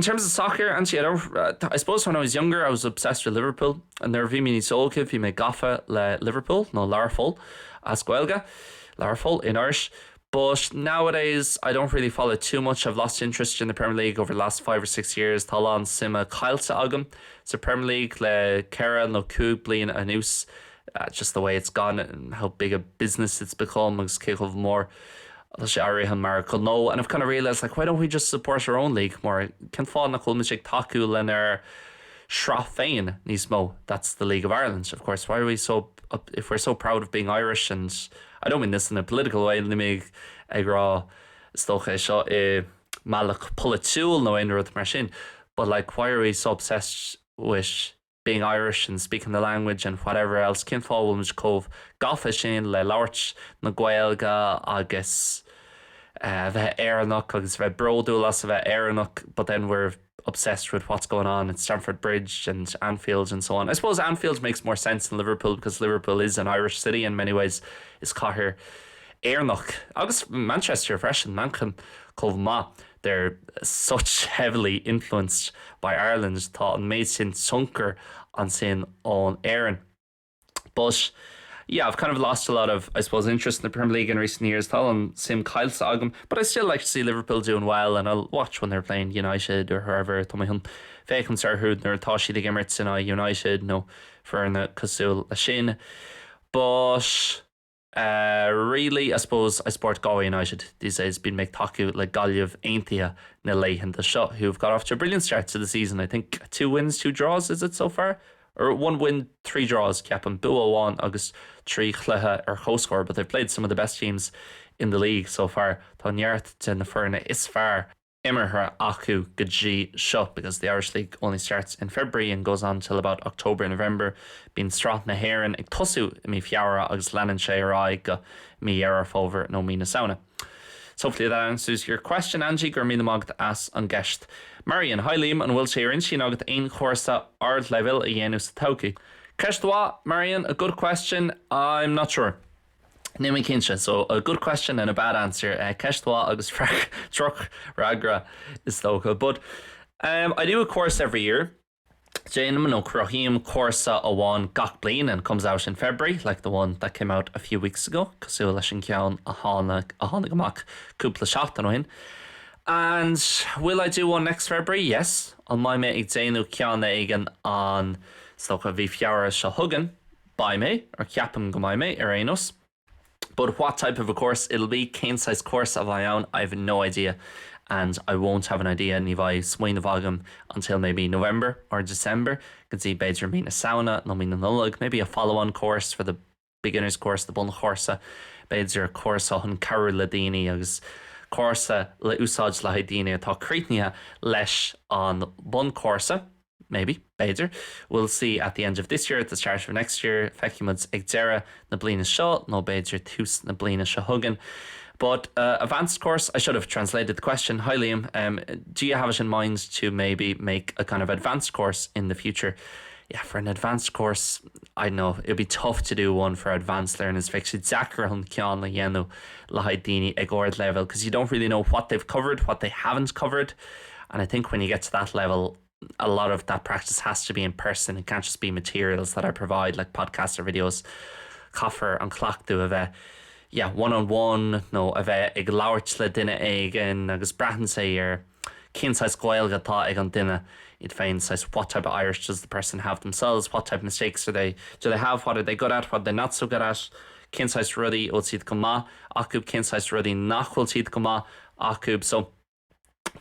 terms of soccer, Angie, I suppose when I was younger I was obsessed with Liverpool, and there bhí mí sóilcibh bhí mé gafa le Liverpool, no Larfol as Gaeilge, Larfol in Irish. But nowadays I don't really follow too much. I've lost interest in the Premier League over the last 5 or 6 years. Talán sima cailta agam. So Premier League le Cara no cúig bliain a nús. Just the way it's gone and how big a business it's become. Agus céadh more and I've kind of realised, like, why don't we just support our own league more? Can fá na chulmisic taku len Shrá féin níos mó. That's the League of Ireland, of course. Why are we so if we're so proud of being Irish? And I don't mean this in a political way. Nimig agrá stocha seo malach politúil no ein rud mar sin. But like, why are we so obsessed with being Irish and speaking the language and whatever else? Cin fá bhfuil muid cóibh gafa sin le labhairt na Gaeilge agus bheith éireannach agus bheith bródú as a bheith éireannach, but then we're obsessed with what's going on at Stamford Bridge and Anfield and so on. I suppose Anfield makes more sense than Liverpool, because Liverpool is an Irish city in many ways. Is cathair éireannach agus Manchester freisin Manchan chomh maith. They're such heavily influenced by Ireland. Tá an méid sin sunker an sin on Éireann. But yeah, I've kind of lost a lot of, I suppose, interest in the Premier League in recent years. Tá an sim cailsa agam, but I still like to see Liverpool doing well, and I'll watch when they're playing United or whoever. Tá mé hun fécham sarthúd nar tá siad ag imirt in United, no, for na cosúil a sin. But really, I suppose I support Galway United these days. Been make taku like Gaeilge Weekly na leihan the shot, who've got off to a brilliant start to the season. I think 2 wins, 2 draws, is it so far? Or 1 win, 3 draws, ceapan buá agus 3 chlutha ar chóscóir, but they've played some of the best teams in the league so far. Tá neart den na fearna is far immertha acu go dtí seo, because the Irish League only starts in February and goes on till about October, November. Bín strat na hÉireann ag tosú mi fiabhra agus leanan sé ará go mi dhearmh over no mi na saona. So hopefully that answers your question, Angie. Gur mína mágat as an guest. Marion, hi Liam, and will share in sin agat ein chóirsa ard level a dhéanamh sa tauki. Ceistá, Marion, a good question. I'm not sure. Nimi Kincha, so a good question and a bad answer. Ceistá agus truck ragra is tóca. But I do a course every year. Déanam nó crochíam cuasa a bháin gach bliain and comes out in February, like the one that came out a few weeks ago, cosúil leis an ceann a tháinig amach cúpla seachtain. And will I do one next February? Yes. On my mate ag déanú ceanna aigen an stocha bhí fiabhas se thugan by me, or ceapam go my mate ar aonos. But what type of a course it'll be, cén size course of my own, I have no idea. And I won't have an idea ní bhaid smaoine bhagam until maybe November or December. Could see beidir mína sauna, no mína nullag, maybe a follow-on course for the beginners course, the bun chorsa, beidir course on cabhrú le daoine agus coursa le úsáid le daoine atá críochnaithe leis an bun coursa, maybe, beidir. We'll see at the end of this year, at the start of next year, feicimuid ag deireadh na bliana seo, no beidir tús na bliana seo thugan. But advanced course, I should have translated the question. Hi Liam, do you have it in mind to maybe make a kind of advanced course in the future? Yeah, for an advanced course, I know it'd be tough to do one for advanced learners. Fixed Zachar on Kian la Yenu Lahidini Egord level, because you don't really know what they've covered, what they haven't covered. And I think when you get to that level, a lot of that practice has to be in person. It can't just be materials that I provide, like podcasts or videos. Coffer and clock do a yeah, one-on-one, no, a bheith ag labhairt le duine éigean agus breathan sé ar cén size Gaeilge atá ag an duine. You'd find says what type of Irish does the person have themselves, what type of mistakes do they have, what are they good at, what are they not so good at. Cén size rudí ó siad go maith, acúb cén size rudí nachhfuil siad go maith, acúb. So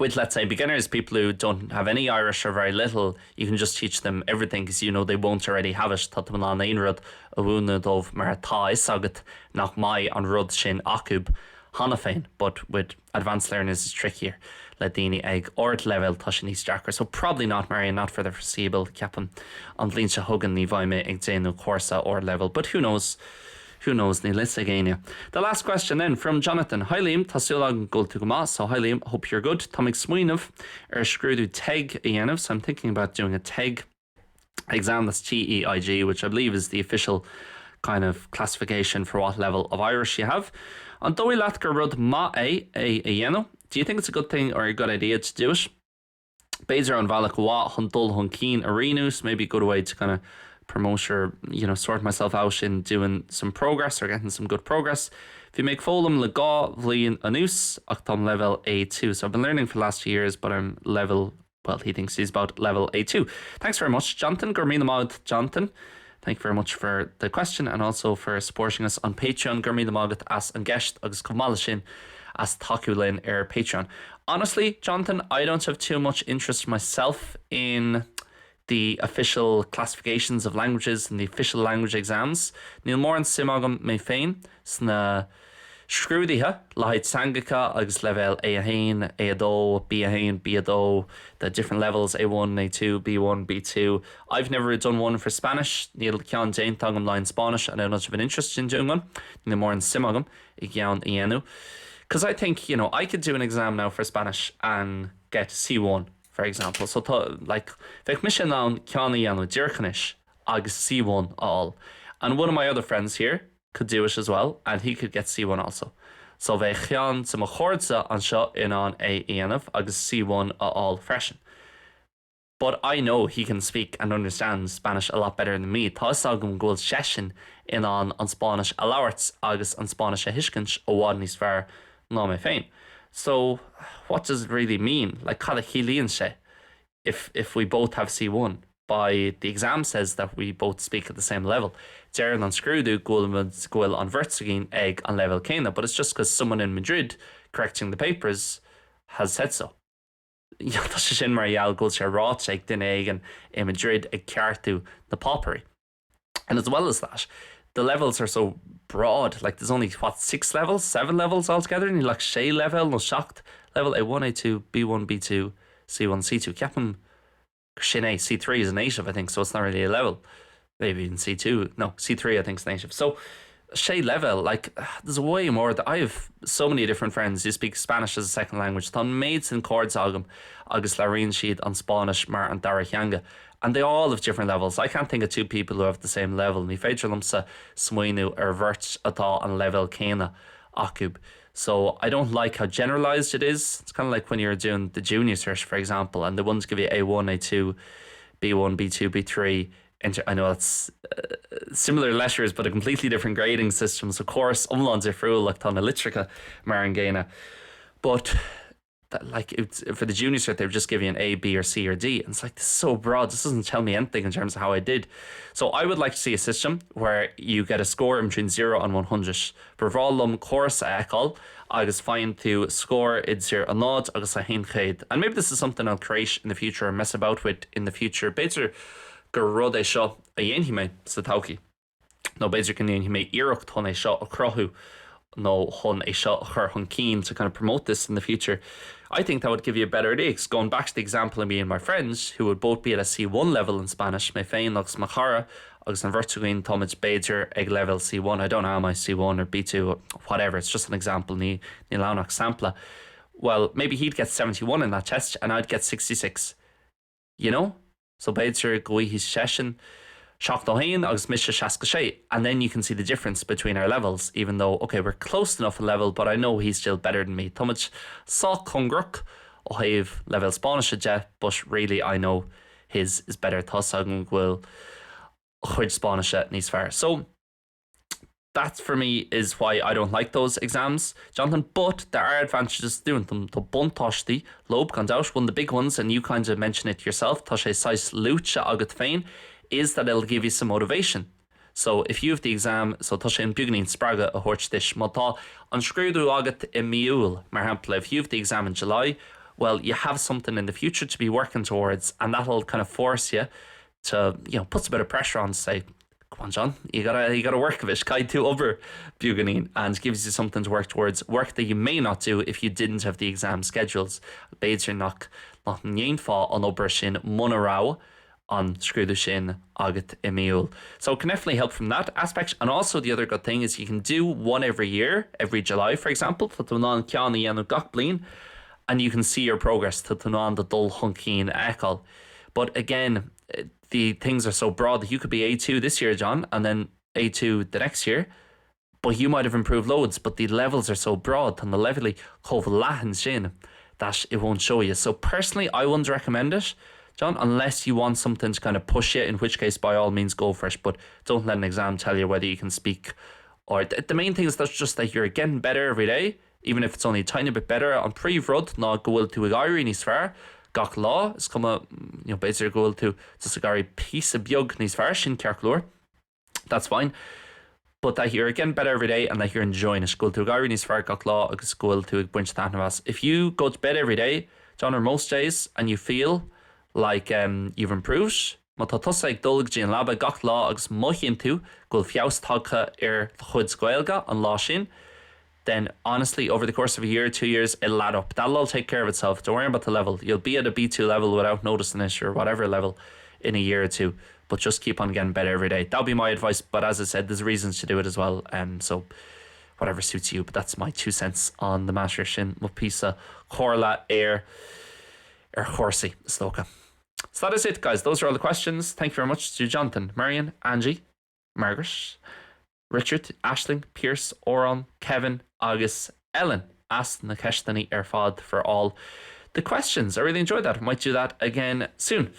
with, let's say, beginners, people who don't have any Irish or very little, you can just teach them everything because you know they won't already have it. Tá an aon rud a bhúna dómh mar atá is agat nach mai an rud sin acúb hana féin. But with advanced learners, it's trickier. Le daoine ag ort level tá sin níos deacair. So probably not, Marion, not for the foreseeable. Ceapan an bhliain se thugan ní bhaid me ag déanú cuasa or level. But who knows? Who knows, ní lis agéine. The last question then from Jonathan. Hi Liam, tá siúil go to go maith. So hi Liam, hope you're good. Tá ag smaoinemh ar scrúdú TEG a dhéanamh. So I'm thinking about doing a TEG exam, that's TEIG, which I believe is the official kind of classification for what level of Irish you have. An dóigh leat gur rud ma a dhéanamh. Do you think it's a good thing or a good idea to do it? Beidir an bhealach bhá chun dul chun cín a rianús, maybe a good way to kind of promote or, sort myself out in doing some progress or getting some good progress. If you make fólam le gá bhliain anús, ach tá level A2. So I've been learning for the last 2 years, but I'm level, well, he thinks he's about level A2. Thanks very much, Jonathan. Gur míle mágad, Jonathan. Thank you very much for the question and also for supporting us on Patreon. Gur míle mágad as an gceist agus chomh sin as taú linn ar Patreon. Honestly, Jonathan, I don't have too much interest myself in the official classifications of languages and the official language exams. Níl mór an sim agam mé féin sna scrúdaithe leid sangacha agus level A1, A2, B1, B2, the different levels A1, A2, B1, B2. I've never done one for Spanish. Níl ceann Déanta agam line Spanish and I don't have an interest in doing one. Níl mór an sim agam I ceann ianú. Because I think, I could do an exam now for Spanish and get C1. For example, so like bheith mission an ceanna dhéanamh dearchanis agus C1 all. And one of my other friends here could do it as well, and he could get C1 also. So bheith cheann sa mo chóirde an seo in an A dhéanamh agus C1 all freisin. But I know he can speak and understand Spanish a lot better than me. Tá agam ghfuil sesin in an Spanish a labhairt agus an Spanish a hiiscint ó bhád níos fearr ná mé féin. So what does it really mean? Like cad a chilíonn sé if we both have C1? By the exam says that we both speak at the same level. Dearan an scrúdú gúil an bhirtsigín ag an level céine, but it's just because someone in Madrid correcting the papers has said so. Tá sé sin mar gheall gúil sé ráite ag duine éigean in Madrid ag ceartú na pápairí. And as well as that, the levels are so broad. Like there's only 6 levels, 7 levels altogether, and you like sé level no shocked level A1, A2, B1, B2, C1, C2. Ceapan sin A, C3 is a native, I think, so it's not really a level. Maybe in C2, no, C3 I think is native. So sé level, like there's way more. I have so many different friends who speak Spanish as a second language. Tá maids in chords agam agus laríonn siad an Spanish mar an dara and they all have different levels. I can't think of 2 people who have the same level. Ní féidir lumsa smaoinú ar bhirt atá an level céine acúb. So I don't like how generalized it is. It's kind of like when you're doing the junior search, for example, and the ones give you A1, A2, B1, B2, B3. I know it's similar letters, but a completely different grading system. So, of course, umlán difriúil like tána litricha mar an ggéine. But like for the junior cert, they would just give you an A, B, or C, or D. And it's like, this is so broad. This doesn't tell me anything in terms of how I did. So I would like to see a system where you get a score between 0 and 100. For bhrálum course eáil, agus fine to score id zir a nád agus a hen chéad. And maybe this is something I'll create in the future or mess about with in the future. Beidir gur rud é seo a dhéanamh mé sa todhchaí. No, beidir can dhéanamh mé iireacht chun é seo a crothú. No, chun é seo a chur chun cín to kind of promote this in the future. I think that would give you a better idea. Going back to the example of me and my friends who would both be at a C1 level in Spanish, mé féin agus ma chara agus an bhirtugain táid beidir ag level C1. I don't know my C1 or B2 or whatever. It's just an example. Ní lánach sampla. Well, maybe he'd get 71 in that test and I'd get 66. You know? So beidir go his session Seachtaoin agus mise 66, and then you can see the difference between our levels, even though, okay, we're close enough a level, but I know he's still better than me. Táid sá congrach ó thaobh level Spanish de, but really I know his is better. Thosaitheoirí bhfuil chuid Spanish níos fearr. So that for me is why I don't like those exams, Jonathan, but there are advantages to doing them. The buntáistí, lob gan doubt, one of the big ones, and you kind of mentioned it yourself, tá sé sais lúte agat féin, is that it'll give you some motivation. So if you have the exam, so tá sé an buganín spraga a thuirtis, má tá an scrúdú agat I miúil, mar hampla, if you have the exam in July, well, you have something in the future to be working towards, and that'll kind of force you to, you know, put a bit of pressure on to say, come on, John, you gotta work of it, caiid tú over buganín, and gives you something to work towards, work that you may not do if you didn't have the exam schedules. Beidir nach níonfá an obair sin monará on scrúdú sin agat I miúil. So it can definitely help from that aspect. And also the other good thing is you can do one every year, every July, for example, for the non-ceanna dhéanamh gach bliain, and you can see your progress to the non the dull hunkin eáil. But again, the things are so broad that you could be A2 this year, John, and then A2 the next year, but you might have improved loads, but the levels are so broad and the levelly chomhpháirtíocht sin that it won't show you. So personally, I wouldn't recommend it, John, unless you want something to kind of push you, in which case by all means go for it, but don't let an exam tell you whether you can speak. Or the main thing is that's just that you're getting better every day, even if it's only a tiny bit better. On príomhrud ná go bhfuil tú ag éirí níos fearr, gach lá is cuma, you know, beidir go bhfuil tú just ag éirí piece of beag níos fearr sin cearclúir. That's fine. But that you're getting better every day and that you're enjoying it. Go bhfuil tú ag éirí níos fearr gach lá agus go bhfuil tú ag buint feabhas. If you go to bed every day, John, or most days, and you feel like you've improved, má tá tusa ag dulg dé an labba gach lá agus moille tú go bhfuil feabhas tagcha chuid Gaeilge an lá sin, then honestly over the course of a year, 2 years, it'll add up. That'll all take care of itself. Don't worry about the level. You'll be at a B2 level without noticing it, or whatever level, in a year or two, but just keep on getting better every day. That'll be my advice, but as I said, there's reasons to do it as well, so whatever suits you. But that's my 2 cents on the matter sin mo písa chorla chorsaí slócha. So that is it, guys. Those are all the questions. Thank you very much to Jonathan, Marion, Angie, Margaret, Richard, Aisling, Pierce, Oran, Kevin, agus Ellen asked na Ceisteanna fad for all the questions. I really enjoyed that. I might do that again soon.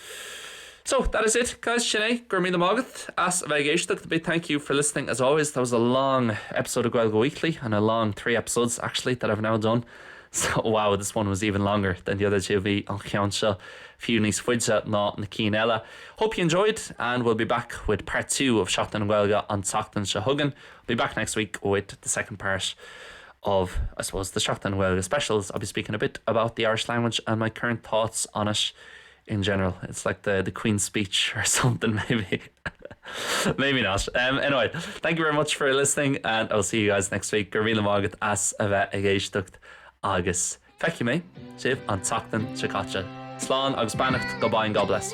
So that is it, guys. Sinead, gur míle mágat as a bheith éisteacht. A big thank you for listening as always. That was a long episode of Gaeilge Weekly and a long 3 episodes actually that I've now done. So wow, this one was even longer than the other two. Bhí an cheann seo fiú níos fuide ná na cín eile. Hope you enjoyed, and we'll be back with part 2 of Seachtain an Gaeilge an Teachtain se Hugan. We'll be back next week with the second part of, I suppose, the Seachtain an Gaeilge specials. I'll be speaking a bit about the Irish language and my current thoughts on it in general. It's like the Queen's speech or something, maybe. Maybe not. Anyway, thank you very much for listening, and I'll see you guys next week. Gur míle mágat as a bheith ag éisteacht agus feici mé sibh an Teachtain se caite. Slán agus beannacht go báin, God bless.